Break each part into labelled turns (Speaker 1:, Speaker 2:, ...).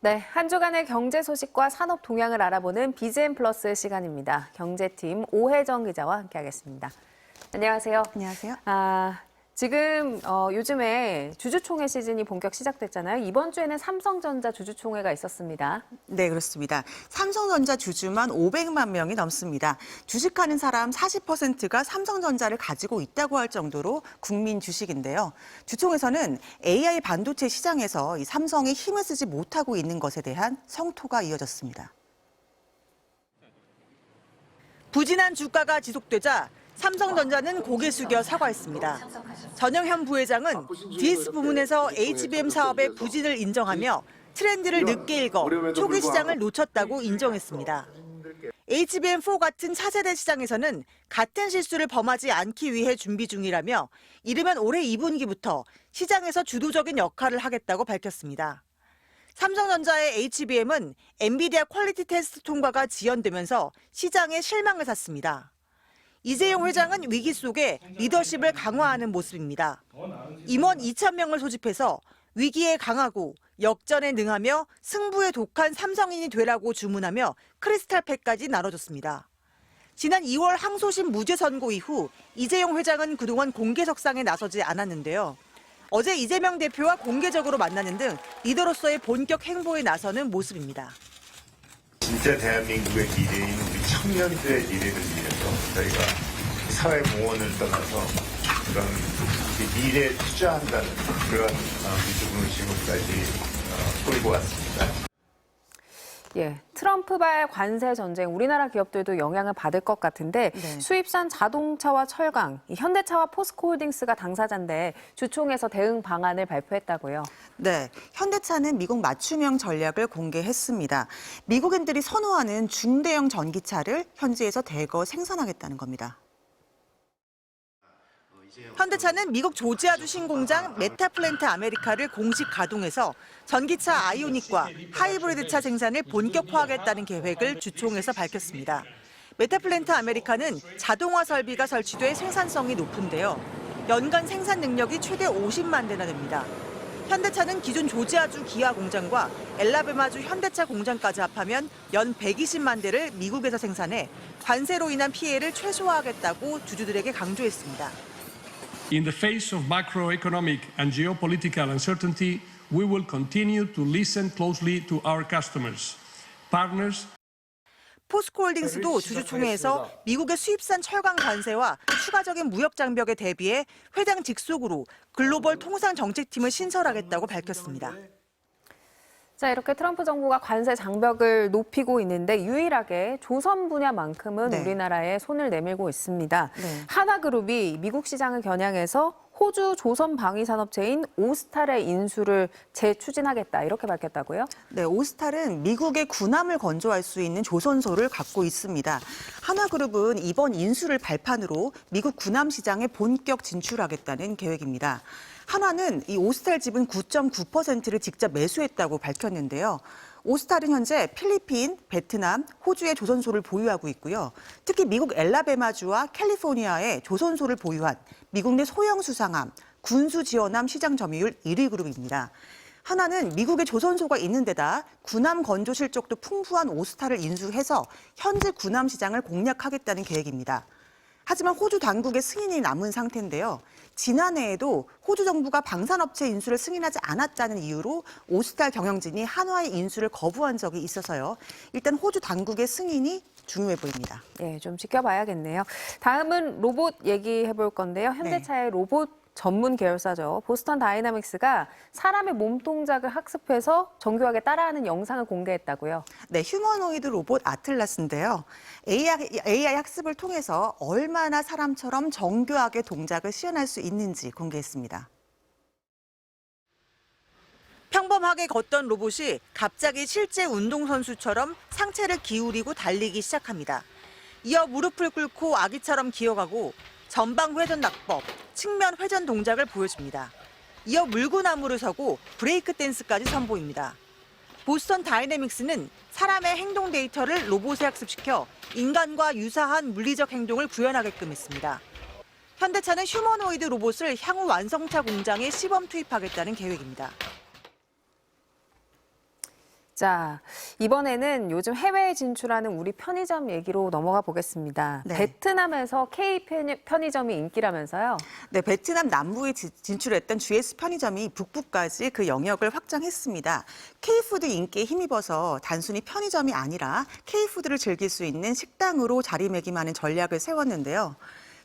Speaker 1: 네, 한 주간의 경제 소식과 산업 동향을 알아보는 BGM 플러스 시간입니다. 경제팀 오혜정 기자와 함께하겠습니다. 안녕하세요.
Speaker 2: 안녕하세요.
Speaker 1: 지금 요즘에 주주총회 시즌이 본격 시작됐잖아요. 이번 주에는 삼성전자 주주총회가 있었습니다.
Speaker 2: 네, 그렇습니다. 삼성전자 주주만 500만 명이 넘습니다. 주식하는 사람 40%가 삼성전자를 가지고 있다고 할 정도로 국민 주식인데요. 주총에서는 AI 반도체 시장에서 이 삼성이 힘을 쓰지 못하고 있는 것에 대한 성토가 이어졌습니다. 부진한 주가가 지속되자 삼성전자는 고개 숙여 사과했습니다. 전영현 부회장은 DS 부문에서 HBM 사업의 부진을 인정하며 트렌드를 늦게 읽어 초기 시장을 놓쳤다고 인정했습니다. HBM4 같은 차세대 시장에서는 같은 실수를 범하지 않기 위해 준비 중이라며 이르면 올해 2분기부터 시장에서 주도적인 역할을 하겠다고 밝혔습니다. 삼성전자의 HBM은 엔비디아 퀄리티 테스트 통과가 지연되면서 시장에 실망을 샀습니다. 이재용 회장은 위기 속에 리더십을 강화하는 모습입니다. 임원 2,000명을 소집해서 위기에 강하고 역전에 능하며 승부에 독한 삼성인이 되라고 주문하며 크리스탈팩까지 나눠줬습니다. 지난 2월 항소심 무죄 선고 이후 이재용 회장은 그동안 공개석상에 나서지 않았는데요. 어제 이재명 대표와 공개적으로 만나는 등 리더로서의 본격 행보에 나서는 모습입니다.
Speaker 3: 진짜 대한민국의 미래인 우리 청년들의 미래를 위해서 저희가 사회 공헌을 떠나서 그런 미래에 투자한다는 그런 부분을 지금까지 끌고 왔습니다.
Speaker 1: 예, 트럼프발 관세 전쟁, 우리나라 기업들도 영향을 받을 것 같은데 수입산 자동차와 철강, 현대차와 포스코홀딩스가 당사자인데 주총에서 대응 방안을 발표했다고요.
Speaker 2: 네, 현대차는 미국 맞춤형 전략을 공개했습니다. 미국인들이 선호하는 중대형 전기차를 현지에서 대거 생산하겠다는 겁니다. 현대차는 미국 조지아주 신공장 메타플랜트 아메리카를 공식 가동해서 전기차 아이오닉과 하이브리드차 생산을 본격화하겠다는 계획을 주총에서 밝혔습니다. 메타플랜트 아메리카는 자동화 설비가 설치돼 생산성이 높은데요. 연간 생산 능력이 최대 50만 대나 됩니다. 현대차는 기존 조지아주 기아 공장과 엘라베마주 현대차 공장까지 합하면 연 120만 대를 미국에서 생산해 관세로 인한 피해를 최소화하겠다고 주주들에게 강조했습니다.
Speaker 4: In the face of macroeconomic and geopolitical uncertainty, we will continue to listen closely to our customers, partners.
Speaker 2: 포스코홀딩스도 주주총회에서 미국의 수입산 철강 관세와 추가적인 무역 장벽에 대비해 회장 직속으로 글로벌 통상 정책팀을 신설하겠다고 밝혔습니다.
Speaker 1: 자, 이렇게 트럼프 정부가 관세 장벽을 높이고 있는데 유일하게 조선 분야만큼은 우리나라에 손을 내밀고 있습니다. 하나그룹이 미국 시장을 겨냥해서 호주 조선 방위산업체인 오스탈의 인수를 재추진하겠다 이렇게 밝혔다고요?
Speaker 2: 네, 오스탈은 미국의 군함을 건조할 수 있는 조선소를 갖고 있습니다. 하나그룹은 이번 인수를 발판으로 미국 군함 시장에 본격 진출하겠다는 계획입니다. 한화는 이 오스탈 지분 9.9%를 직접 매수했다고 밝혔는데요. 오스탈은 현재 필리핀, 베트남, 호주의 조선소를 보유하고 있고요. 특히 미국 엘라베마주와 캘리포니아의 조선소를 보유한 미국 내 소형 수상함, 군수 지원함 시장 점유율 1위 그룹입니다. 한화는 미국의 조선소가 있는 데다 군함 건조 실적도 풍부한 오스탈을 인수해서 현재 군함 시장을 공략하겠다는 계획입니다. 하지만 호주 당국의 승인이 남은 상태인데요. 지난해에도 호주 정부가 방산업체 인수를 승인하지 않았다는 이유로 오스탈 경영진이 한화의 인수를 거부한 적이 있어서요. 일단 호주 당국의 승인이 중요해 보입니다.
Speaker 1: 예, 좀 지켜봐야겠네요. 다음은 로봇 얘기해 볼 건데요. 현대차의 로봇 전문 계열사죠. 보스턴 다이나믹스가 사람의 몸 동작을 학습해서 정교하게 따라하는 영상을 공개했다고요.
Speaker 2: 네, 휴머노이드 로봇 아틀라스인데요. AI 학습을 통해서 얼마나 사람처럼 정교하게 동작을 시연할 수 있는지 공개했습니다. 평범하게 걷던 로봇이 갑자기 실제 운동선수처럼 상체를 기울이고 달리기 시작합니다. 이어 무릎을 꿇고 아기처럼 기어가고 전방 회전 낙법, 측면 회전 동작을 보여줍니다. 이어 물구나무를 서고 브레이크 댄스까지 선보입니다. 보스턴 다이내믹스는 사람의 행동 데이터를 로봇에 학습시켜 인간과 유사한 물리적 행동을 구현하게끔 했습니다. 현대차는 휴머노이드 로봇을 향후 완성차 공장에 시범 투입하겠다는 계획입니다.
Speaker 1: 자, 이번에는 요즘 해외에 진출하는 우리 편의점 얘기로 넘어가 보겠습니다.
Speaker 5: 네.
Speaker 1: 베트남에서 K 편의점이 인기라면서요?
Speaker 5: 네, 베트남 남부에 진출했던 GS 편의점이 북부까지 그 영역을 확장했습니다. K푸드 인기에 힘입어서 단순히 편의점이 아니라 K푸드를 즐길 수 있는 식당으로 자리매김하는 전략을 세웠는데요.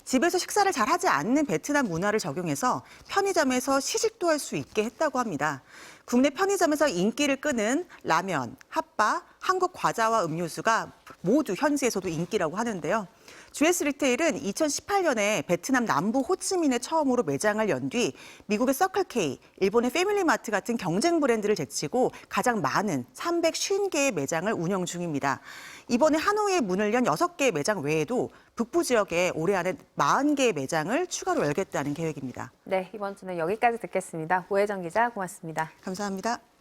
Speaker 5: 집에서 식사를 잘 하지 않는 베트남 문화를 적용해서 편의점에서 시식도 할 수 있게 했다고 합니다. 국내 편의점에서 인기를 끄는 라면, 핫바, 한국 과자와 음료수가 모두 현지에서도 인기라고 하는데요. GS 리테일은 2018년에 베트남 남부 호치민에 처음으로 매장을 연 뒤 미국의 서클K, 일본의 패밀리마트 같은 경쟁 브랜드를 제치고 가장 많은 350개의 매장을 운영 중입니다. 이번에 하노이에 문을 연 6개의 매장 외에도 북부 지역에 올해 안에 40개의 매장을 추가로 열겠다는 계획입니다.
Speaker 1: 네, 이번 주는 여기까지 듣겠습니다. 오혜정 기자 고맙습니다.
Speaker 5: 감사합니다.